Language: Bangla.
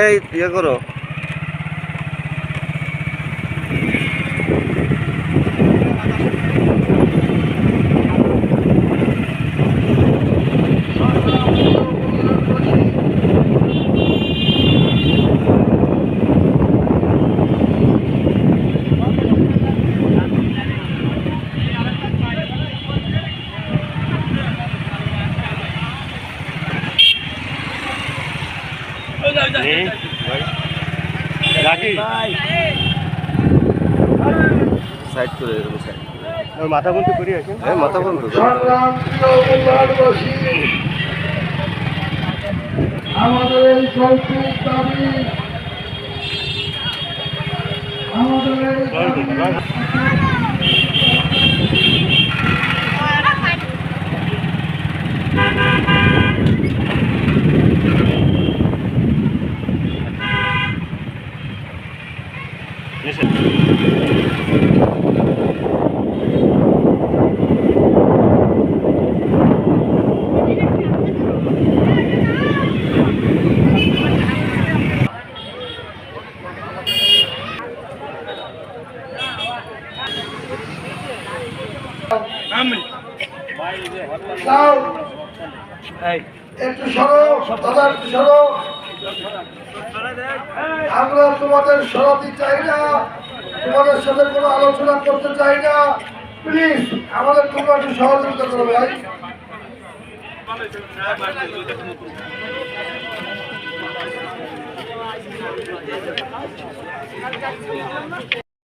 এই ইয়ে করো। সাইড করে মাথা বন্ধ করি আছে। হ্যাঁ, মাথা বন্ধ। আমাদের এই যৌক্তিক দাবি, আমাদের একটু সরো দাদা, একটু সরো। আমরা তোমাদের সরাতে চাই না, তোমাদের সাথে কোনো আলোচনা করতে চাই না। প্লিজ আমাদের তোমরা একটু সহযোগিতা করো ভাই।